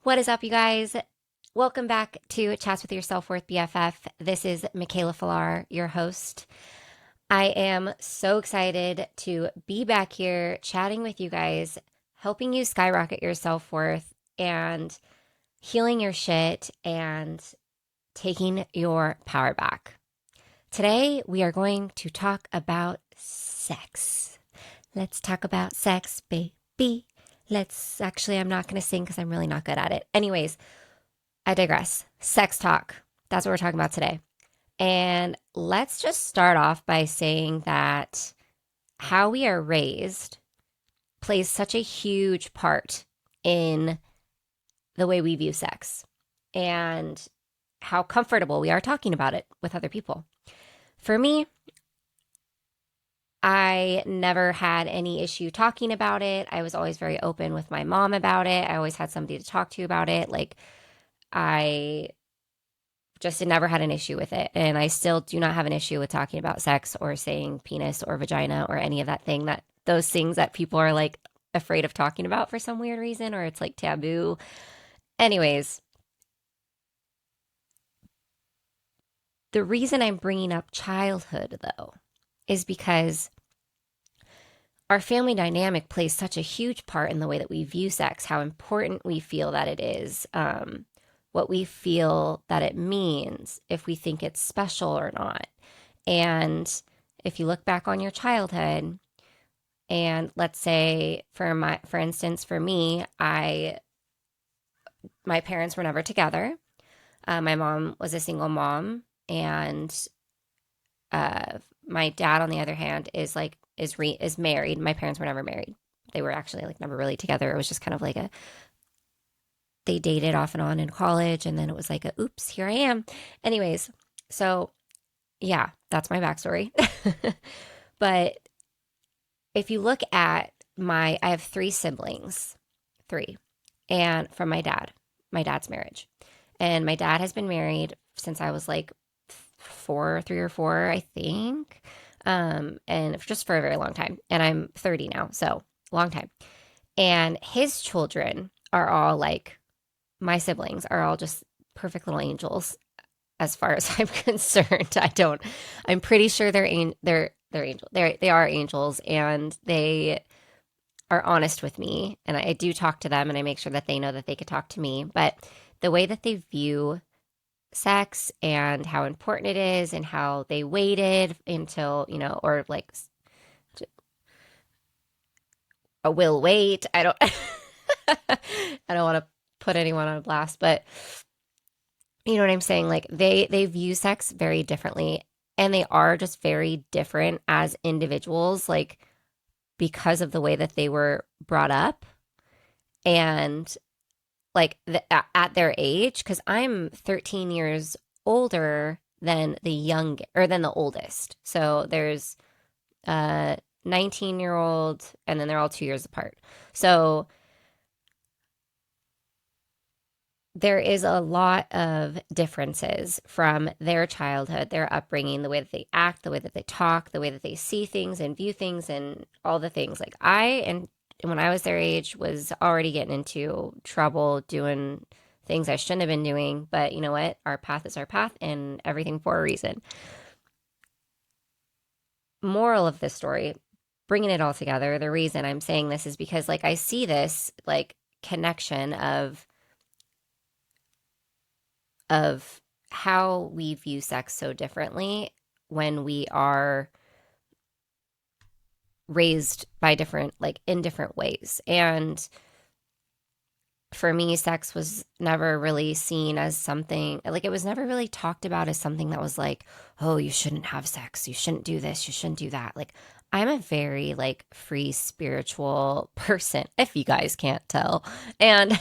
What is up, you guys? Welcome back to Chats with Your Self-Worth BFF. This is Mikaela Filar, your host. I am so excited to be back here chatting with you guys, helping you skyrocket your self-worth and healing your shit and taking your power back. Today, we are going to talk about sex. Let's talk about sex, baby. I'm not going to sing because I'm really not good at it. Anyways, I digress. Sex talk. That's what we're talking about today. And let's just start off by saying that how we are raised plays such a huge part in the way we view sex and how comfortable we are talking about it with other people. For me, I never had any issue talking about it. I was always very open with my mom about it. I always had somebody to talk to about it. I just never had an issue with it. And I still do not have an issue with talking about sex or saying penis or vagina or any of those things that people are like afraid of talking about for some weird reason, or it's like taboo. Anyways, the reason I'm bringing up childhood though is because our family dynamic plays such a huge part in the way that we view sex, how important we feel that it is, what we feel that it means, if we think it's special or not. And if you look back on your childhood, and let's say for instance, for me, my parents were never together. My mom was a single mom, and my dad, on the other hand, is married. My parents were never married. They were actually like never really together. It was just kind of like they dated off and on in college, and then it was like oops, here I am. Anyways, so yeah, that's my backstory. But if you look at I have three siblings, three, and from my dad's marriage. And my dad has been married since I was like 3 or 4, I think. And just for a very long time. And I'm 30 now, so long time. And his children are all like, my siblings are all just perfect little angels as far as I'm concerned. I'm pretty sure they're angels. They are angels, and they are honest with me. And I do talk to them, and I make sure that they know that they could talk to me. But the way that they view sex and how important it is and how they waited until, or like a will wait. I don't I don't want to put anyone on blast, but you know what I'm saying? Like they view sex very differently, and they are just very different as individuals, like because of the way that they were brought up and like at their age, because I'm 13 years older than than the oldest. So there's a 19-year-old, and then they're all 2 years apart. So there is a lot of differences from their childhood, their upbringing, the way that they act, the way that they talk, the way that they see things and view things, and all the things. And when I was their age, was already getting into trouble doing things I shouldn't have been doing. But you know what? Our path is our path, and everything for a reason. Moral of this story, bringing it all together, the reason I'm saying this is because like I see this like connection of how we view sex so differently when we are raised by in different ways. And for me, sex was never really seen as something, like it was never really talked about as something that was like, oh, you shouldn't have sex, you shouldn't do this, you shouldn't do that. Like I'm a very like free spiritual person, if you guys can't tell. And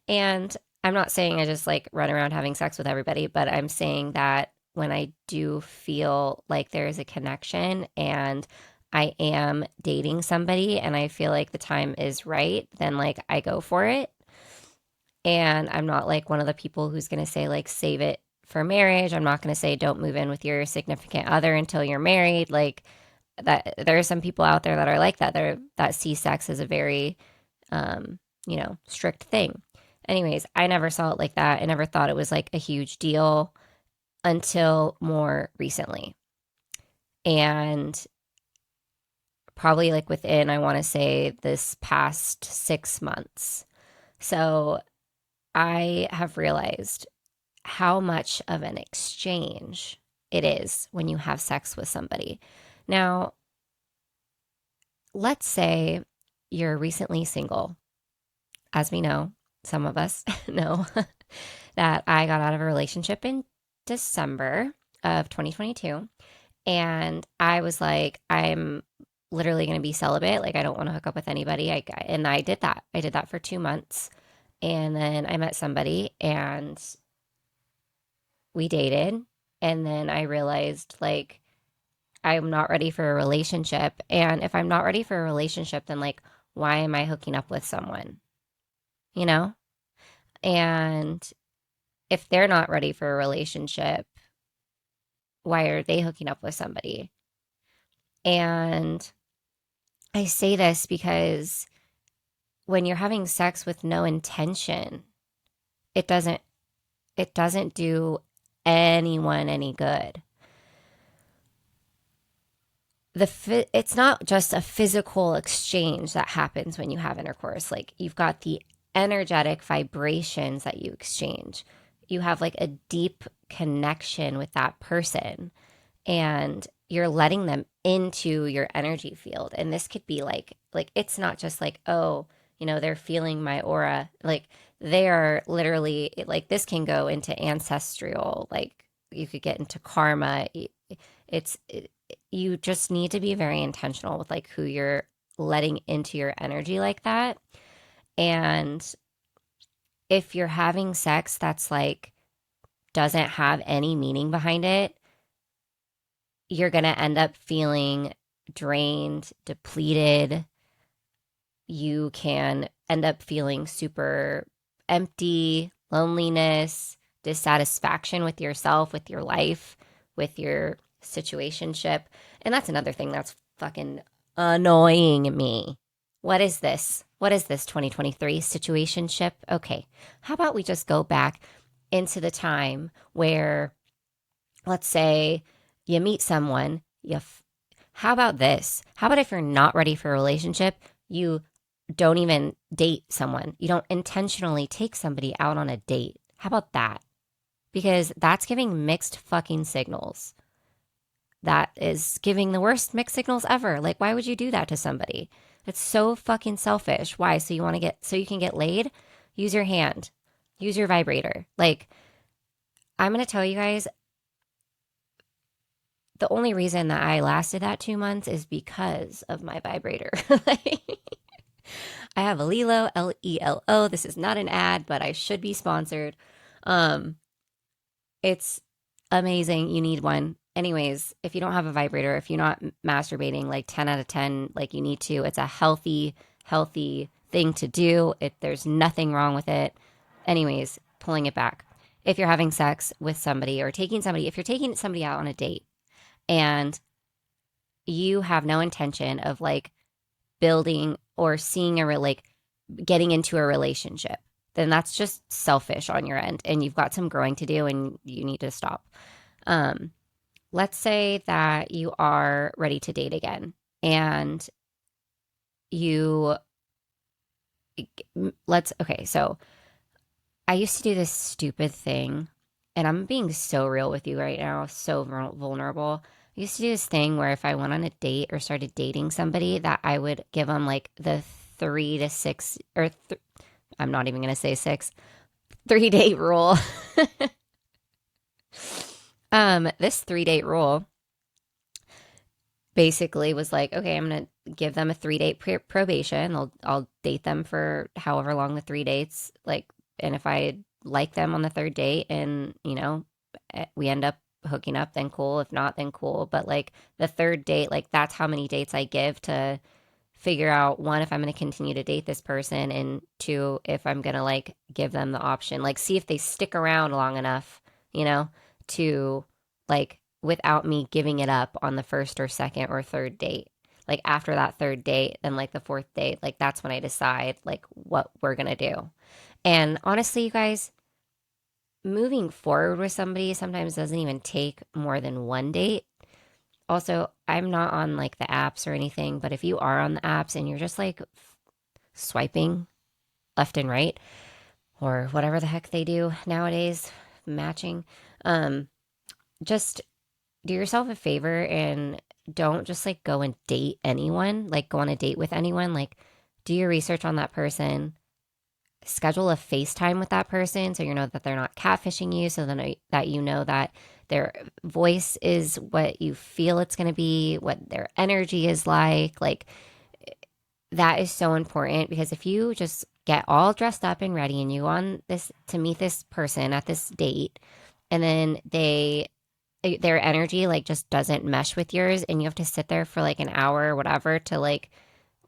and I'm not saying I just like run around having sex with everybody, but I'm saying that when I do feel like there is a connection and I am dating somebody and I feel like the time is right, then like I go for it. And I'm not like one of the people who's going to say like save it for marriage. I'm not going to say don't move in with your significant other until you're married. Like that there are some people out there that are like that. That see sex as a very strict thing. Anyways, I never saw it like that. I never thought it was like a huge deal until more recently. And probably like within, I want to say, this past 6 months. So I have realized how much of an exchange it is when you have sex with somebody. Now, let's say you're recently single. As we know, some of us know that I got out of a relationship in December of 2022. And I was like, I'm literally going to be celibate. Like, I don't want to hook up with anybody. And I did that. I did that for 2 months. And then I met somebody and we dated. And then I realized, like, I'm not ready for a relationship. And if I'm not ready for a relationship, then, like, why am I hooking up with someone? You know? And if they're not ready for a relationship, why are they hooking up with somebody? And I say this because when you're having sex with no intention, it doesn't it doesn't do anyone any good. It's not just a physical exchange that happens when you have intercourse. Like, you've got the energetic vibrations that you exchange. You have like a deep connection with that person, and you're letting them into your energy field. And this could be like it's not just like, oh, they're feeling my aura. Like, they are literally, like, this can go into ancestral, like, you could get into karma. It's you just need to be very intentional with like who you're letting into your energy like that. And if you're having sex that's like doesn't have any meaning behind it, you're going to end up feeling drained, depleted. You can end up feeling super empty, loneliness, dissatisfaction with yourself, with your life, with your situationship. And that's another thing that's fucking annoying me. What is this? What is this 2023 situationship? Okay. How about we just go back into the time where, let's say, you meet someone, how about this? How about if you're not ready for a relationship, you don't even date someone. You don't intentionally take somebody out on a date. How about that? Because that's giving mixed fucking signals. That is giving the worst mixed signals ever. Like, why would you do that to somebody? It's so fucking selfish. Why? So you can get laid? Use your hand. Use your vibrator. Like, I'm going to tell you guys, the only reason that I lasted that 2 months is because of my vibrator. Like, I have a Lelo, Lelo. This is not an ad, but I should be sponsored. Um, it's amazing. You need one. Anyways, if you don't have a vibrator, if you're not masturbating like 10 out of 10, like you need to, it's a healthy thing to do. There's nothing wrong with it. Anyways, pulling it back. If you're having sex with somebody or if you're taking somebody out on a date and you have no intention of like building or seeing like getting into a relationship, then that's just selfish on your end and you've got some growing to do and you need to stop. Um, let's say that you are ready to date again and you okay, so I used to do this stupid thing, and I'm being so real with you right now, so vulnerable. I used to do this thing where if I went on a date or started dating somebody, that I would give them like the 3 to 6, or I'm not even going to say 6, 3 date rule. This 3 date rule basically was like, okay, I'm going to give them a 3 date probation. I'll date them for however long the 3 dates, like, and if I like them on the third date and, we end up hooking up, then cool. If not, then cool. But like the third date, like, that's how many dates I give to figure out, one, if I'm going to continue to date this person, and two, if I'm going to like give them the option, like see if they stick around long enough, to like without me giving it up on the first or second or third date. Like after that third date, then like the fourth date, like that's when I decide like what we're going to do. And honestly, you guys, moving forward with somebody sometimes doesn't even take more than one date. Also, I'm not on like the apps or anything, but if you are on the apps and you're just like swiping left and right or whatever the heck they do nowadays, matching, um, just do yourself a favor and don't just like go and date anyone, like go on a date with anyone. Like, do your research on that person, schedule a FaceTime with that person so you know that they're not catfishing you, so then that you know that their voice is what you feel it's going to be, what their energy is like. Like, that is so important because if you just get all dressed up and ready and you on this to meet this person at this date and then their energy like just doesn't mesh with yours and you have to sit there for like an hour or whatever to like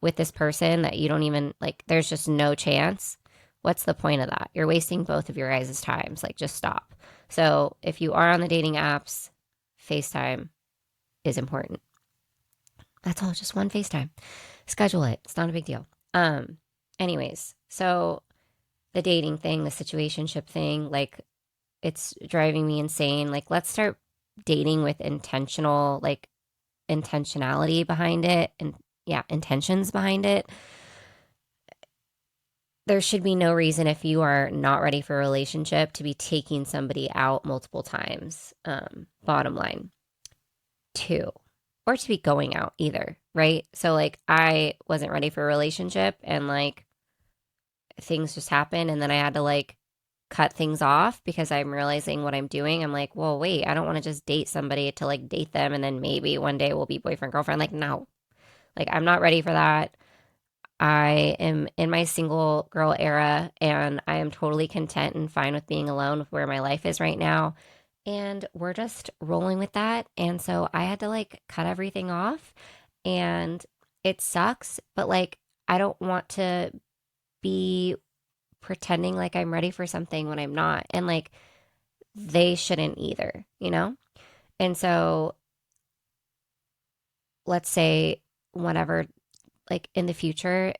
with this person that you don't even like, there's just no chance. What's the point of that? You're wasting both of your guys' times. Like, just stop. So if you are on the dating apps, FaceTime is important. That's all, just one FaceTime. Schedule it. It's not a big deal. Anyways, so the dating thing, the situationship thing, like it's driving me insane. Like, let's start dating with intentional, like intentionality behind it and yeah, intentions behind it. There should be no reason if you are not ready for a relationship to be taking somebody out multiple times. Bottom line, two, or to be going out either, right? So like I wasn't ready for a relationship and like things just happened and then I had to like cut things off because I'm realizing what I'm doing. I'm like, well, wait, I don't want to just date somebody to like date them and then maybe one day we'll be boyfriend, girlfriend. Like, no, like I'm not ready for that. I am in my single girl era and I am totally content and fine with being alone with where my life is right now. And we're just rolling with that. And so I had to like cut everything off and it sucks, but like I don't want to be pretending like I'm ready for something when I'm not. And like they shouldn't either, you know? And so let's say whenever, like in the future,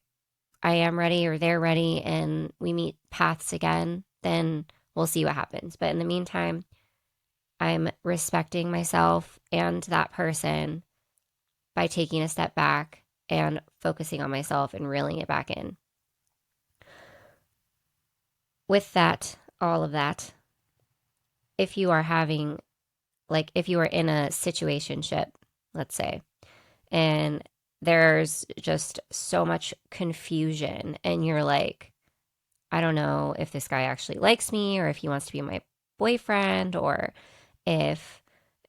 I am ready or they're ready and we meet paths again, then we'll see what happens. But in the meantime, I'm respecting myself and that person by taking a step back and focusing on myself and reeling it back in. With that, all of that, if you are having, like, if you are in a situationship, let's say, and there's just so much confusion and you're like, I don't know if this guy actually likes me or if he wants to be my boyfriend or if,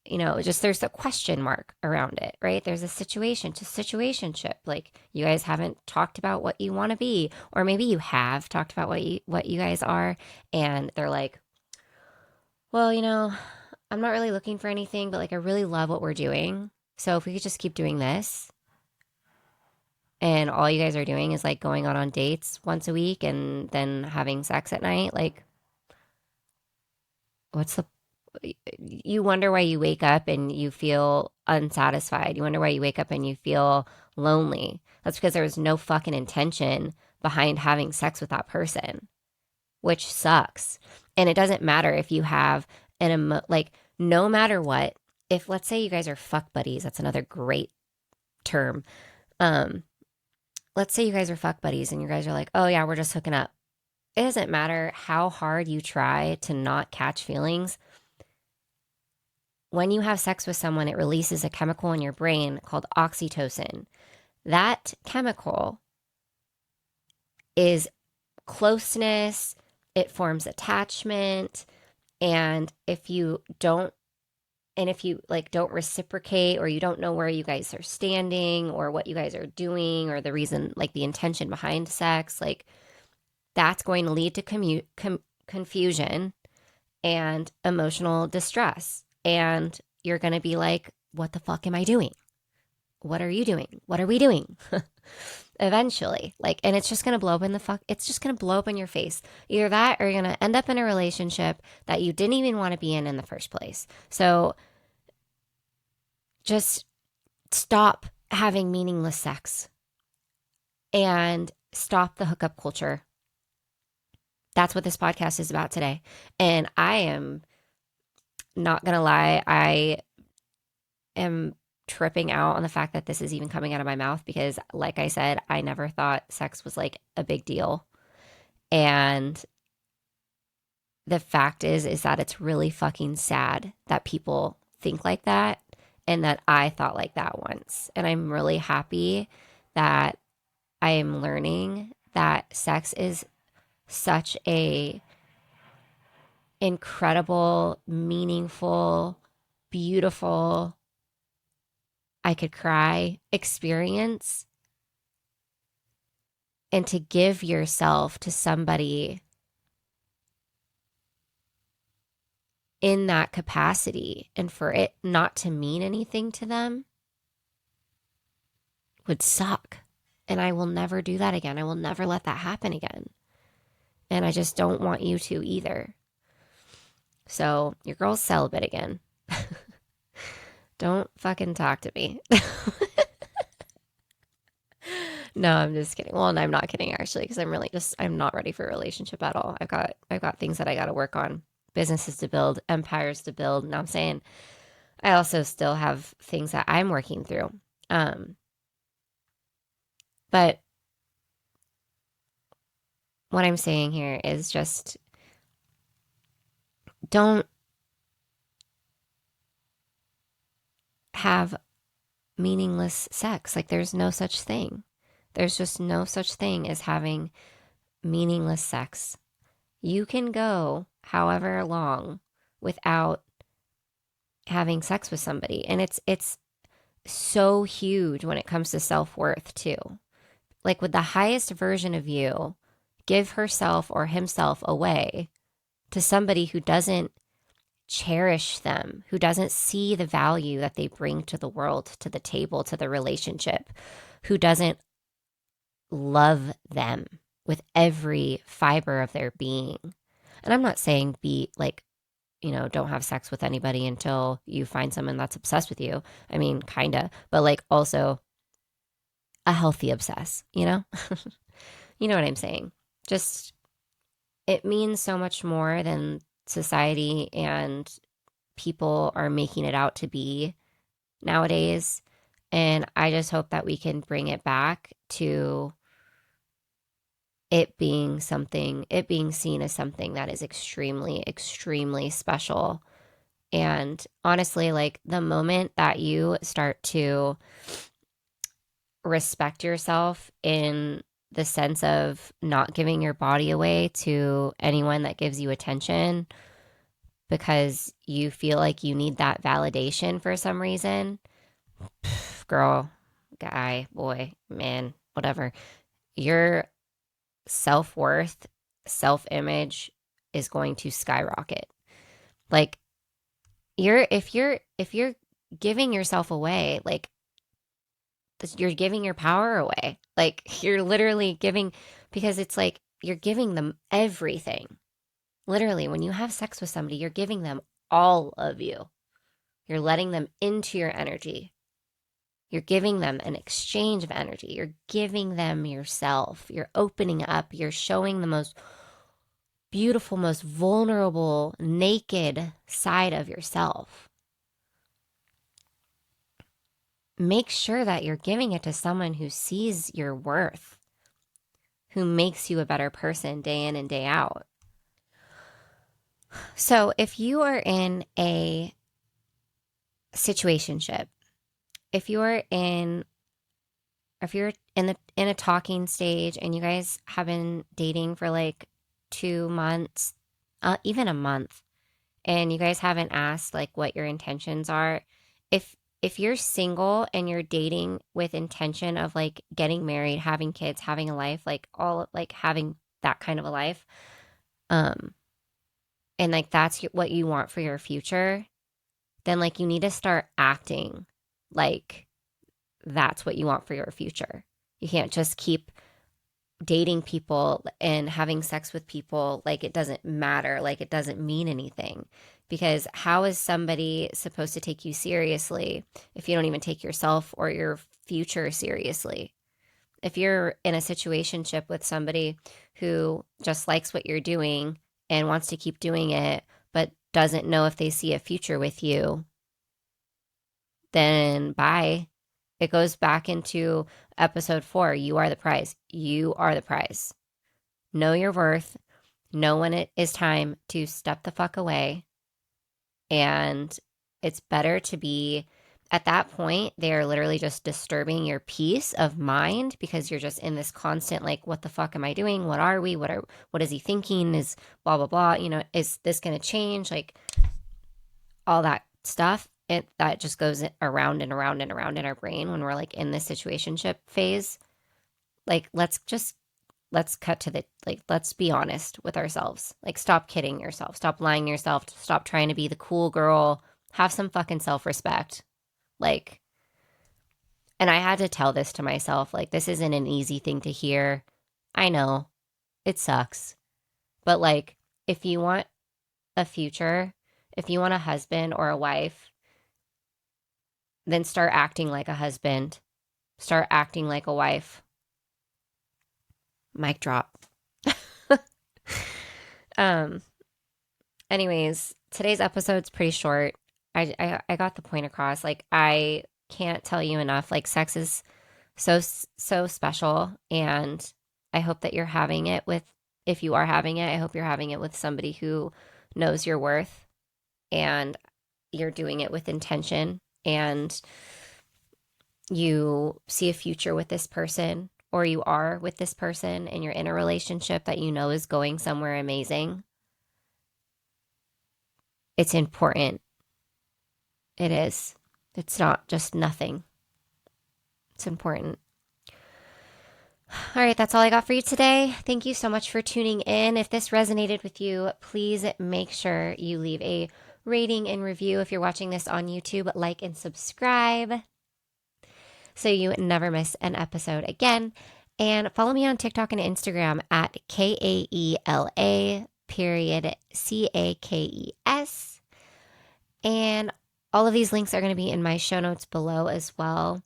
you know, just there's a question mark around it, right? There's a situation to situationship. Like you guys haven't talked about what you want to be, or maybe you have talked about what you guys are, and they're like, well, you know, I'm not really looking for anything, but like I really love what we're doing. So if we could just keep doing this, and all you guys are doing is like going out on dates once a week and then having sex at night, like what's the you wonder why you wake up and you feel unsatisfied. You wonder why you wake up and you feel lonely. That's because there was no fucking intention behind having sex with that person, which sucks. And it doesn't matter if you have like no matter what, if let's say you guys are fuck buddies, that's another great term. Um let's say you guys are fuck buddies and you guys are like, "Oh yeah, we're just hooking up." It doesn't matter how hard you try to not catch feelings. When you have sex with someone, it releases a chemical in your brain called oxytocin. That chemical is closeness, it forms attachment, and if you like don't reciprocate or you don't know where you guys are standing or what you guys are doing or the reason like the intention behind sex, like that's going to lead to confusion and emotional distress. And you're going to be like, what the fuck am I doing? What are you doing? What are we doing? Eventually, like, and it's just going to blow up in the fuck, it's just going to blow up in your face. Either that or you're going to end up in a relationship that you didn't even want to be in the first place. So just stop having meaningless sex and stop the hookup culture. That's what this podcast is about today. And I am not going to lie, I am tripping out on the fact that this is even coming out of my mouth because, like I said, I never thought sex was like a big deal. And the fact is that it's really fucking sad that people think like that and that I thought like that once. And I'm really happy that I am learning that sex is such a incredible, meaningful, beautiful, I could cry experience. And to give yourself to somebody in that capacity and for it not to mean anything to them would suck. And I will never do that again. I will never let that happen again. And I just don't want you to either. So your girl's celibate again. Don't fucking talk to me. No, I'm just kidding. Well, and I'm not kidding actually, because I'm not ready for a relationship at all. I've got things that I got to work on, businesses to build, empires to build. And I'm saying I also still have things that I'm working through. But what I'm saying here is just don't have meaningless sex. Like there's no such thing. There's just no such thing as having meaningless sex. You can go however long without having sex with somebody. And it's so huge when it comes to self-worth too. Like with the highest version of you, give herself or himself away to somebody who doesn't cherish them, who doesn't see the value that they bring to the world, to the table, to the relationship, who doesn't love them with every fiber of their being. And I'm not saying be like, don't have sex with anybody until you find someone that's obsessed with you. I mean, kinda, but like also a healthy obsess, you know? You know what I'm saying? Just, it means so much more than society and people are making it out to be nowadays. And I just hope that we can bring it back to it being seen as something that is extremely, extremely special. And honestly, like the moment that you start to respect yourself in the sense of not giving your body away to anyone that gives you attention because you feel like you need that validation for some reason, girl, guy, boy, man, whatever, your self-worth, self-image is going to skyrocket. Like if you're giving yourself away, like you're giving your power away. Like you're literally giving, because it's like you're giving them everything. Literally, when you have sex with somebody, you're giving them all of you. You're letting them into your energy. You're giving them an exchange of energy. You're giving them yourself. You're opening up. You're showing the most beautiful, most vulnerable, naked side of yourself. Make sure that you're giving it to someone who sees your worth, who makes you a better person day in and day out. So if you are in a situationship, if you're in a talking stage and you guys have been dating for like 2 months, even a month, and you guys haven't asked like what your intentions are, if you're single and you're dating with intention of like getting married, having kids, having a life, like all like having that kind of a life, and like that's what you want for your future, then like you need to start acting like that's what you want for your future. You can't just keep dating people and having sex with people like it doesn't matter, like it doesn't mean anything. Because how is somebody supposed to take you seriously if you don't even take yourself or your future seriously? if you're in a situationship with somebody who just likes what you're doing and wants to keep doing it, but doesn't know if they see a future with you, then bye. It goes back into episode 4. You are the prize. You are the prize. Know your worth. Know when it is time to step the fuck away. And it's better to be at that point. They are literally just disturbing your peace of mind because you're just in this constant, like, what the fuck am I doing? What are we? What is he thinking? Is blah, blah, blah. You know, is this going to change? Like, all that stuff. That just goes around and around and around in our brain when we're like in this situationship phase. Like, let's cut to the, like, let's be honest with ourselves. Like, stop kidding yourself. Stop lying to yourself. Stop trying to be the cool girl. Have some fucking self-respect. Like, and I had to tell this to myself. Like, this isn't an easy thing to hear. I know. It sucks. But, like, if you want a future, if you want a husband or a wife, then start acting like a husband. Start acting like a wife. Mic drop. um Anyways, today's episode's pretty short. I got the point across. Like, I can't tell you enough. Like, sex is so special, and I hope that you're having it with, if you are having it, I hope you're having it with somebody who knows your worth, and you're doing it with intention, and you see a future with this person, or you are with this person, and you're in a relationship that you know is going somewhere amazing. It's important. It is. It's not just nothing. It's important. All right, that's all I got for you today. Thank you so much for tuning in. If this resonated with you, please make sure you leave a rating and review. If you're watching this on YouTube, like and subscribe so you never miss an episode again. And follow me on TikTok and Instagram at KAELA period CAKES. And all of these links are going to be in my show notes below as well.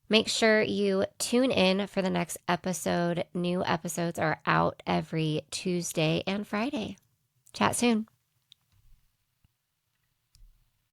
Make sure you tune in for the next episode. New episodes are out every Tuesday and Friday. Chat soon.